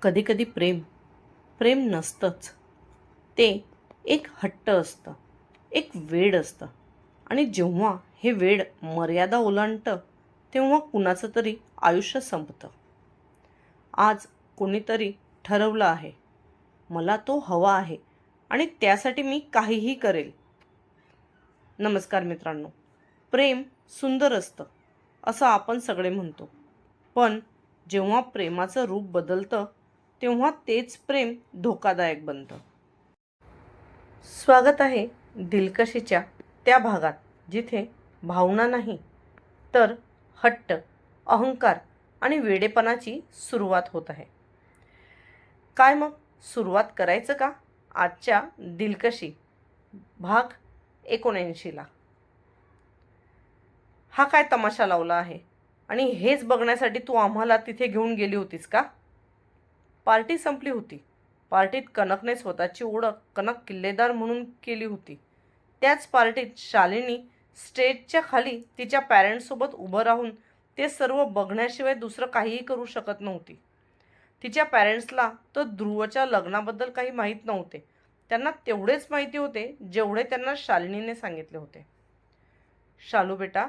कधीकधी प्रेम प्रेम नसतंच. ते एक हट्ट असतं, एक वेड असतं. आणि जेव्हा हे वेड मर्यादा ओलांडतं तेव्हा कुणाचं तरी आयुष्य संपतं. आज कोणीतरी ठरवलं आहे, मला तो हवा आहे आणि त्यासाठी मी काहीही करेल. नमस्कार मित्रांनो. प्रेम सुंदर असतं असं आपण सगळे म्हणतो, पण जेव्हा प्रेमाचं रूप बदलतं तेव्हा तेच प्रेम धोकादायक बनतं. स्वागत आहे दिलकशीच्या त्या भागात जिथे भावना नाही तर हट्ट, अहंकार आणि वेडेपणाची सुरुवात होत आहे. काय मग सुरुवात करायचं का आजच्या दिलकशी भाग 79ला? हा काय तमाशा लावला आहे आणि हेच बघण्यासाठी तू आम्हाला तिथे घेऊन गेली होतीस का? पार्टी संपली होती. पार्टीत कनकने स्वतःची ओळख कनक किल्लेदार म्हणून केली होती. त्याच पार्टीत शालिनी स्टेजच्या खाली तिच्या पॅरेंट्ससोबत उभं राहून ते सर्व बघण्याशिवाय दुसरं काहीही करू शकत नव्हती. तिच्या पॅरेंट्सला तर ध्रुवच्या लग्नाबद्दल काही माहीत नव्हते. त्यांना तेवढेच माहिती होते जेवढे त्यांना शालिनीने सांगितले होते. शालू बेटा,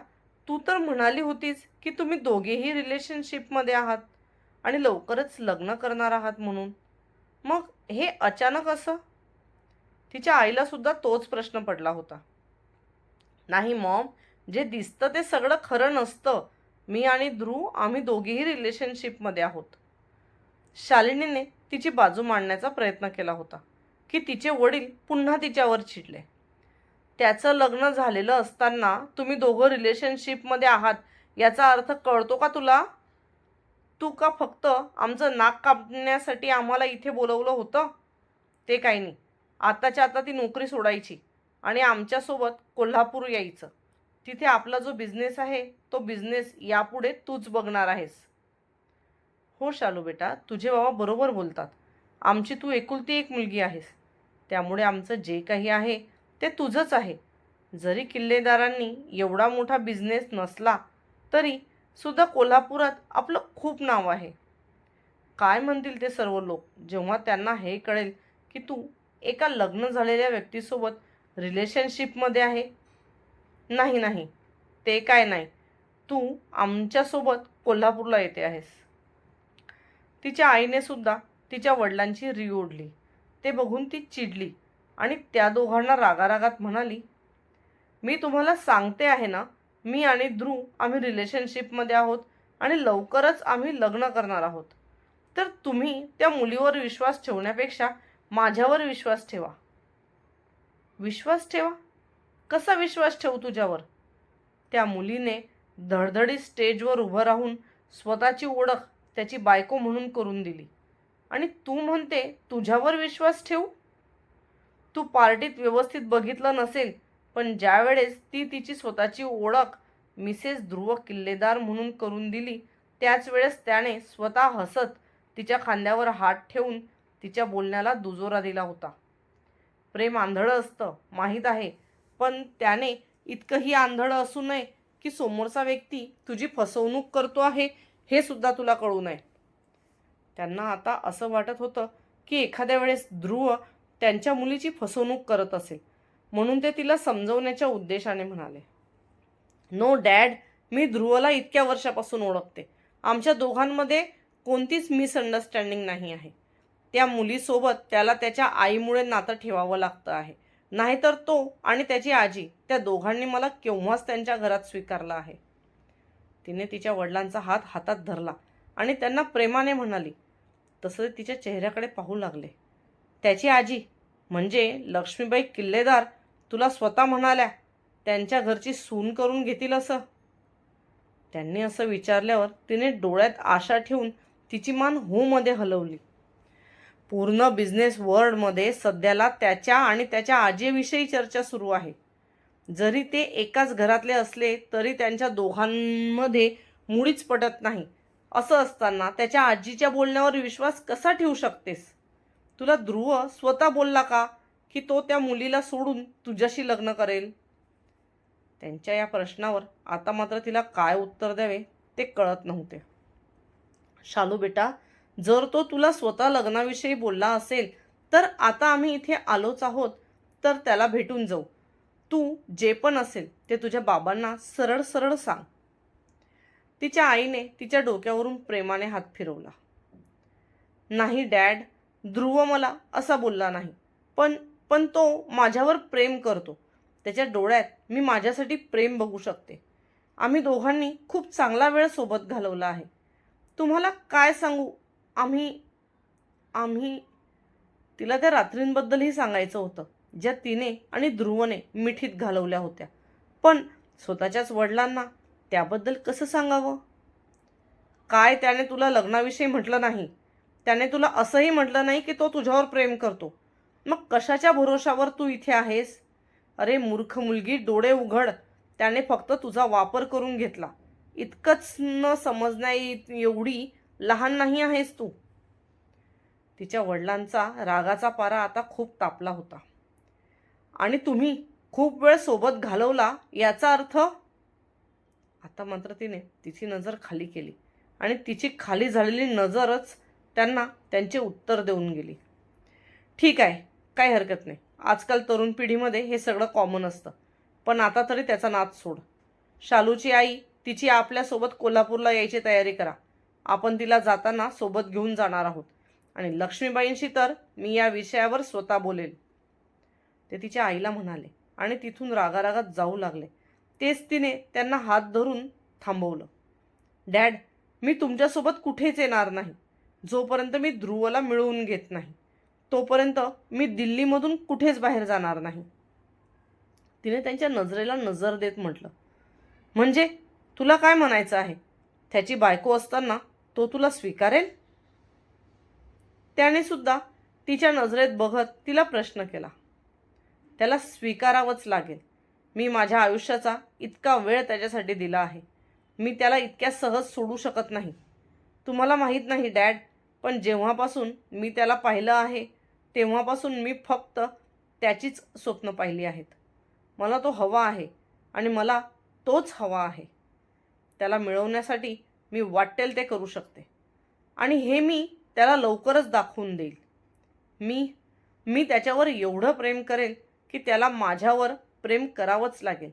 तू तर म्हणाली होतीस की तुम्ही दोघेही रिलेशनशिपमध्ये आहात आणि लवकरच लग्न करणार आहात म्हणून. मग हे अचानक असं? तिच्या आईला सुद्धा तोच प्रश्न पडला होता. नाही मॉम, जे दिसतं ते सगळं खरं नसतं. मी आणि ध्रुव आम्ही दोघेही रिलेशनशिपमध्ये आहोत. शालिनीने तिची बाजू मांडण्याचा प्रयत्न केला होता की तिचे वडील पुन्हा तिच्यावर चिडले. त्याचं लग्न झालेलं असताना तुम्ही दोघं रिलेशनशिपमध्ये आहात याचा अर्थ कळतो का तुला? तू का फक्त आमचं नाक कापण्यासाठी आम्हाला इथे बोलवलं होतं? ते काही नाही. आताच्या आता ती नोकरी सोडायची आणि आमच्यासोबत कोल्हापूर यायचं. तिथे आपला जो बिझनेस आहे तो बिझनेस यापुढे तूच बघणार आहेस. हो शालू बेटा, तुझे बाबा बरोबर बोलतात. आमची तू एकुलती एक मुलगी आहेस, त्यामुळे आमचं जे काही आहे ते तुझंच आहे. जरी किल्लेदारांनी एवढा मोठा बिझनेस नसला तरी सुद्धा कोल्हापुरात आपलं खूप नाव आहे. काय म्हणतील ते सर्व लोक जेव्हा त्यांना हे कळेल की तू एका लग्न झालेल्या व्यक्तीसोबत रिलेशनशिपमध्ये आहे? नाही नाही, ते काय नाही. तू आमच्यासोबत कोल्हापूरला येते आहेस. तिच्या आईने सुद्धा तिच्या वडिलांची री ओढली. ते बघून ती चिडली आणि त्या दोघांना रागारागात म्हणाली, मी तुम्हाला सांगते आहे ना, मी आणि ध्रुव आम्ही रिलेशनशिपमध्ये आहोत आणि लवकरच आम्ही लग्न करणार आहोत. तर तुम्ही त्या मुलीवर विश्वास ठेवण्यापेक्षा माझ्यावर विश्वास ठेवा. विश्वास ठेवा? कसा विश्वास ठेवू तुझ्यावर? त्या मुलीने धडधडीत स्टेजवर उभं राहून स्वतःची ओळख त्याची बायको म्हणून करून दिली आणि तू म्हणते तुझ्यावर विश्वास ठेवू? तू पार्टीत व्यवस्थित बघितलं नसेल, पण ज्या वेळेस ती तिची स्वतःची ओळख मिसेस ध्रुव किल्लेदार म्हणून करून दिली त्याच वेळेस त्याने स्वतः हसत तिच्या खांद्यावर हात ठेवून तिच्या बोलण्याला दुजोरा दिला होता. प्रेम आंधळं असतं माहीत आहे, पण त्याने इतकंही आंधळं असू नये की समोरचा व्यक्ती तुझी फसवणूक करतो आहे हे सुद्धा तुला कळू नये. त्यांना आता असं वाटत होतं की एखाद्या वेळेस ध्रुव त्यांच्या मुलीची फसवणूक करत असेल, म्हणून ते तिला समजवण्याच्या उद्देशाने म्हणाले, नो डॅड, मी ध्रुवला इतक्या वर्षापासून ओळखते. आमच्या दोघांमध्ये कोणतीच मिसअंडरस्टँडिंग नाही आहे. त्या मुलीसोबत त्याला त्याच्या आईमुळे नातं ठेवावं लागतं आहे, नाहीतर तो आणि त्याची आजी त्या दोघांनी मला केव्हाच त्यांच्या घरात स्वीकारलं आहे. तिने तिच्या वडिलांचा हात हातात धरला आणि त्यांना प्रेमाने म्हणाली. तसं तिच्या चेहऱ्याकडे पाहू लागले. त्याची आजी म्हणजे लक्ष्मीबाई किल्लेदार तुला स्वतः म्हणाल्या त्यांच्या घरची सून करून घेतील असं? त्यांनी असं विचारल्यावर तिने डोळ्यात आशा ठेवून तिची मान हो मध्ये हलवली. पूर्ण बिझनेस वर्ल्डमध्ये सध्याला त्याच्या आणि त्याच्या आजीविषयी चर्चा सुरू आहे. जरी ते एकाच घरातले असले तरी त्यांच्या दोघांमध्ये मुळीच पटत नाही. असं असताना त्याच्या आजीच्या बोलण्यावर विश्वास कसा ठेवू शकतेस? तुला ध्रुव स्वतः बोलला का की तो त्या मुलीला सोडून तुझ्याशी लग्न करेल? त्यांच्या या प्रश्नावर आता मात्र तिला काय उत्तर द्यावे ते कळत नव्हते. शालू बेटा, जर तो तुला स्वतः लग्नाविषयी बोलला असेल तर आता आम्ही इथे आलोच आहोत, तर त्याला भेटून जाऊ. तू जे पण असेल ते तुझ्या बाबांना सरळ सरळ सांग. तिच्या आईने तिच्या डोक्यावरून प्रेमाने हात फिरवला. नाही डॅड, ध्रुव मला असा बोलला नाही. पण पण तो माझ्यावर प्रेम करतो. त्याच्या डोळ्यात मी माझ्यासाठी प्रेम बघू शकते. आम्ही दोघांनी खूप चांगला वेळ सोबत घालवला आहे. तुम्हाला काय सांगू, आम्ही आम्ही तिला त्या रात्रींबद्दलही सांगायचं होतं, ज्या तिने आणि ध्रुवने मिठीत घालवल्या होत्या. पण स्वतःच्याच वडिलांना त्याबद्दल कसं सांगावं? काय त्याने तुला लग्नाविषयी म्हटलं नाही? त्याने तुला असंही म्हटलं नाही की तो तुझ्यावर प्रेम करतो? मग कशाच्या भरोशावर तू इथे आहेस? अरे मूर्ख मुलगी, डोळे उघड. त्याने फक्त तुझा वापर करून घेतला. इतकंच न समजण्या एवढी लहान नाही आहेस तू. तिच्या वडिलांचा रागाचा पारा आता खूप तापला होता. आणि तुम्ही खूप वेळ सोबत घालवला याचा अर्थ? आता मात्र तिने तिची नजर खाली केली आणि तिची खाली झालेली नजरच त्यांना त्यांचे उत्तर देऊन गेली. ठीक आहे, काही हरकत नाही. आजकाल तरुण पिढीमध्ये हे सगळं कॉमन असतं. पण आता तरी त्याचा नाद सोड. शालूची आई तिची आपल्यासोबत कोल्हापूरला यायची तयारी करा. आपण तिला जाताना सोबत घेऊन जाणार आहोत. आणि लक्ष्मीबाईंशी तर मी या विषयावर स्वतः बोलेल, ते तिच्या आईला म्हणाले आणि तिथून रागारागात जाऊ लागले. तेच तिने त्यांना हात धरून थांबवलं. डॅड, मी तुमच्यासोबत कुठेच येणार नाही. जोपर्यंत मी ध्रुवला मिळवून घेत नाही तोपर्यंत मी दिल्लीमधून कुठेच बाहेर जाणार नाही. तिने त्यांच्या नजरेला नजर देत म्हटलं. म्हणजे तुला काय म्हणायचं आहे? त्याची बायको असताना तो तुला स्वीकारेल? त्याने सुद्धा तिच्या नजरेत बघत तिला प्रश्न केला. त्याला स्वीकारावंच लागेल. मी माझ्या आयुष्याचा इतका वेळ त्याच्यासाठी दिला आहे. मी त्याला इतक्या सहज सोडू शकत नाही. तुम्हाला माहीत नाही डॅड, पण जेव्हापासून मी त्याला पाहिलं आहे तेव्हापासून मी फक्त त्याचीच स्वप्न पाहिली आहेत. मला तो हवा आहे आणि मला तोच हवा आहे. त्याला मिळवण्यासाठी मी वाटेल ते करू शकते आणि हे मी त्याला लवकरच दाखवून देईल. मी मी त्याच्यावर एवढं प्रेम करेल की त्याला माझ्यावर प्रेम करावंच लागेल.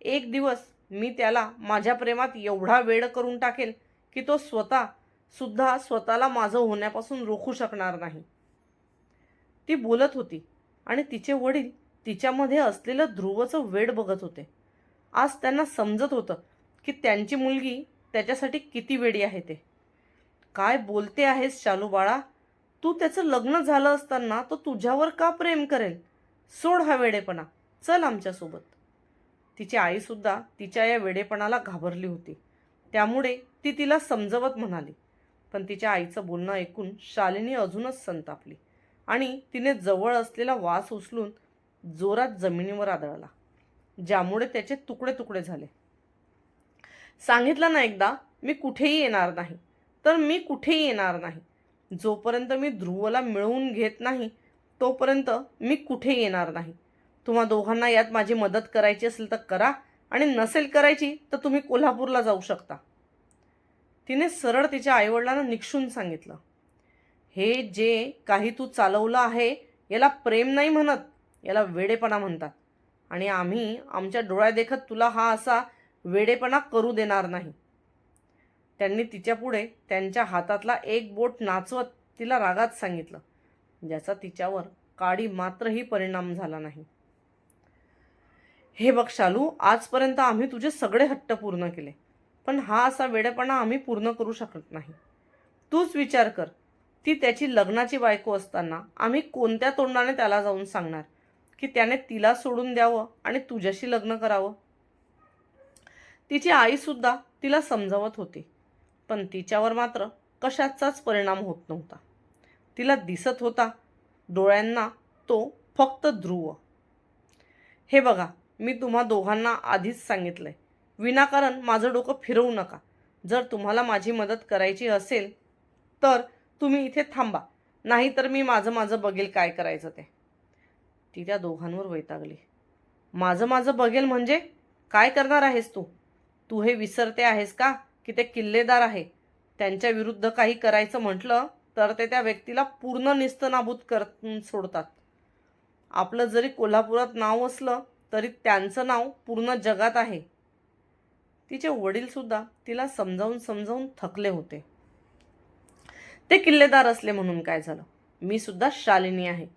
एक दिवस मी त्याला माझ्या प्रेमात एवढा वेड करून टाकेल की तो सुद्धा स्वतःला माझं होण्यापासून रोखू शकणार नाही. ती बोलत होती आणि तिचे वडील तिच्यामध्ये असलेलं ध्रुवचं वेड बघत होते. आज त्यांना समजत होतं की त्यांची मुलगी त्याच्यासाठी किती वेडी आहे ते. काय बोलते आहेस शालू बाळा? तू त्याचं लग्न झालं असताना तो तुझ्यावर का प्रेम करेल? सोड हा वेडेपणा, चल आमच्यासोबत. तिची आईसुद्धा तिच्या या वेडेपणाला घाबरली होती. त्यामुळे ती तिला समजवत म्हणाली. पण तिच्या आईचं बोलणं ऐकून शालिनी अजूनच संतापली आणि तिने जवळ असलेला वास उचलून जोरात जमिनीवर आदळला, ज्यामुळे त्याचे तुकडे तुकडे झाले. सांगितलं ना एकदा, मी कुठेही येणार नाही, तर मी कुठेही येणार नाही. जोपर्यंत मी ध्रुवला मिळवून घेत नाही तोपर्यंत मी कुठेही येणार नाही. तुम्हा दोघांना यात माझी मदत करायची असेल तर करा, आणि नसेल करायची तर तुम्ही कोल्हापूरला जाऊ शकता. तिने सरळ तिच्या आईवडिलांना निक्षून सांगितलं. हे जे काही तू चालवलं आहे याला प्रेम नाही म्हणत, याला वेडेपणा म्हणतात. आणि आम्ही आमच्या डोळ्यादेखत तुला हा असा वेडेपणा करू देणार नाही. त्यांनी तिच्यापुढे त्यांच्या हातातला एक बोट नाचवत तिला रागात सांगितलं, ज्याचा तिच्यावर काडी मात्रही परिणाम झाला नाही. हे बघ शालू, आजपर्यंत आम्ही तुझे सगळे हट्ट पूर्ण केले, पण हा असा वेडेपणा आम्ही पूर्ण करू शकत नाही. तूच विचार कर, ती त्याची लग्नाची बायको असताना आम्ही कोणत्या तोंडाने त्याला जाऊन सांगणार की त्याने तिला सोडून द्यावं आणि तुझ्याशी लग्न करावं? तिची आईसुद्धा तिला समजावत होती, पण तिच्यावर मात्र कशाचाच परिणाम होत नव्हता. तिला दिसत होता डोळ्यांना तो फक्त ध्रुव. हे बघा, मी तुम्हा दोघांना आधीच सांगितलंय, विनाकारण माझं डोकं फिरवू नका. जर तुम्हाला माझी मदत करायची असेल तर तुम्ही इथे थांबा, नाहीतर मी माझं बघेल काय करायचं ते. ती त्या दोघांवर वैतागली. माझं बघेल म्हणजे काय करणार आहेस तू? तू हे विसरते आहेस का की ते किल्लेदार आहे? त्यांच्या विरुद्ध काही करायचं म्हटलं तर ते त्या व्यक्तीला पूर्ण निस्तनाबूत करून सोडतात. आपलं जरी कोल्हापुरात नाव असलं तरी त्यांचं नाव पूर्ण जगात आहे. तिचे वडील सुद्धा तिला समजावून समजावून थकले होते. ते किल्लेदार असले म्हणून काय झालं, मी सुद्धा शालिनी आहे.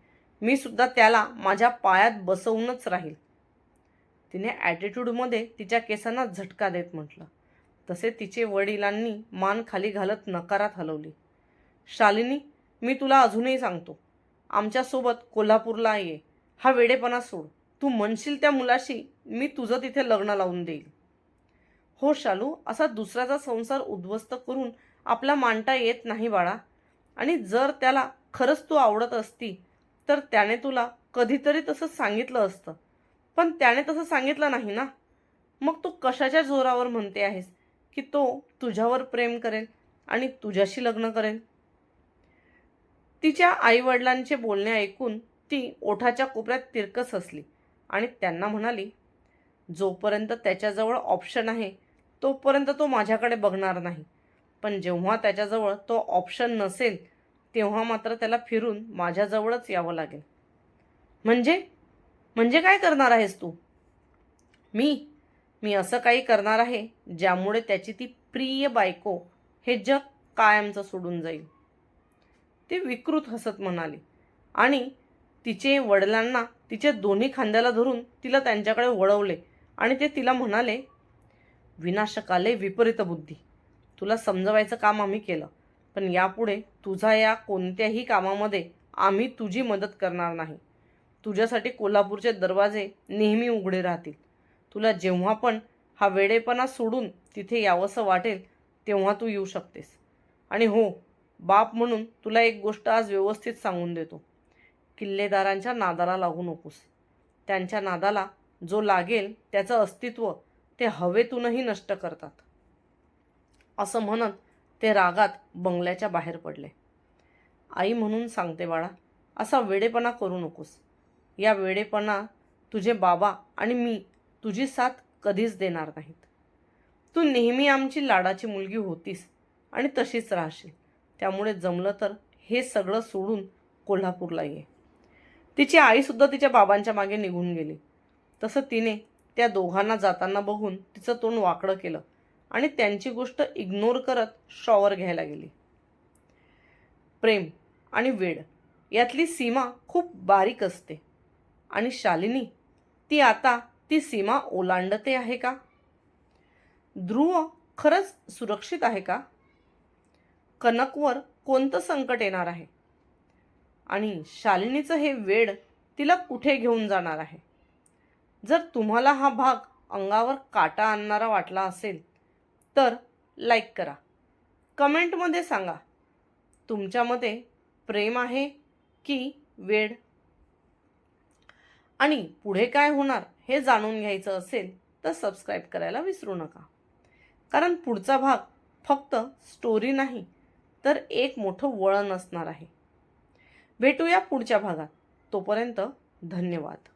मी सुद्धा त्याला माझ्या पायात बसवूनच राहील. तिने ॲटिट्यूडमध्ये तिच्या केसांना झटका देत म्हटलं. तसे तिचे वडिलांनी मान खाली घालत नकारात हलवली. शालिनी, मी तुला अजूनही सांगतो, आमच्यासोबत कोल्हापूरला ये. हा वेडेपणा सोड. तू म्हणशील त्या मुलाशी मी तुझं तिथे लग्न लावून देईल. हो शालू, असा दुसऱ्याचा संसार उद्ध्वस्त करून आपला मांडता येत नाही बाळा. आणि जर त्याला खरंच तू आवडत असती तर त्याने तुला कधीतरी तसं सांगितलं असतं. पण त्याने तसं सांगितलं नाही ना. मग तू कशाच्या जोरावर म्हणते आहेस की तो तुझ्यावर प्रेम करेल आणि तुझ्याशी लग्न करेल? तिच्या आईवडिलांचे बोलणे ऐकून ती ओठाच्या कोपऱ्यात तिरकस हसली आणि त्यांना म्हणाली, जोपर्यंत त्याच्याजवळ ऑप्शन आहे तोपर्यंत तो माझ्याकडे बघणार नाही. पण जेव्हा त्याच्याजवळ तो ऑप्शन नसेल तेव्हा मात्र त्याला फिरून माझ्याजवळच यावं लागेल. म्हणजे म्हणजे काय करणार आहेस तू? मी मी असं काही करणार आहे ज्यामुळे त्याची ती प्रिय बायको हे जग कायमचं सोडून जाईल. ती विकृत हसत म्हणाली आणि तिचे वडिलांना तिच्या दोन्ही खांद्याला धरून तिला त्यांच्याकडे वळवले आणि ते तिला म्हणाले, विनाशकाले विपरीत बुद्धी. तुला समजवायचं काम आम्ही केलं, पण यापुढे तुझा या कोणत्याही कामामध्ये आम्ही तुझी मदत करणार नाही. तुझ्यासाठी कोल्हापूरचे दरवाजे नेहमी उघडे राहतील. तुला जेव्हा पण हा वेडेपणा सोडून तिथे यावंसं वाटेल तेव्हा तू येऊ शकतेस. आणि हो, बाप म्हणून तुला एक गोष्ट आज व्यवस्थित सांगून देतो, किल्लेदारांच्या नादाला लागू नकोस. त्यांच्या नादाला जो लागेल त्याचं अस्तित्व ते हवेतूनही नष्ट करतात. असं म्हणत ते रागात बंगल्याच्या बाहेर पडले. आई म्हणून सांगते बाळा, असा वेडेपणा करू नकोस. या वेडेपणा तुझे बाबा आणि मी तुझी साथ कधीच देणार नाहीत. तू नेहमी आमची लाडाची मुलगी होतीस आणि तशीच राहशील. त्यामुळे जमलं तर हे सगळं सोडून कोल्हापूरला ये. तिची आईसुद्धा तिच्या बाबांच्या मागे निघून गेली. तसं तिने त्या दोघांना जाताना बघून तिचं तोंड वाकडं केलं आणि त्यांची गोष्ट इग्नोर करत शॉवर घ्यायला गेली. प्रेम आणि वेड यातली सीमा खूप बारीक असते आणि शालिनी ती आता ती सीमा ओलांडते आहे का? ध्रुव खरंच सुरक्षित आहे का? कनकवर कोणतं संकट येणार आहे? आणि शालिनीचं हे वेड तिला कुठे घेऊन जाणार आहे? जर तुम्हाला हा भाग अंगावर काटा आणणारा वाटला असेल तर लाईक करा. कमेंटमध्ये सांगा, तुमच्यामध्ये प्रेम आहे की वेड? आणि पुढे काय होणार हे जाणून घ्यायचं असेल तर सबस्क्राईब करायला विसरू नका. कारण पुढचा भाग फक्त स्टोरी नाही तर एक मोठं वळण असणार आहे. भेटूया पुढच्या भागात. तोपर्यंत धन्यवाद.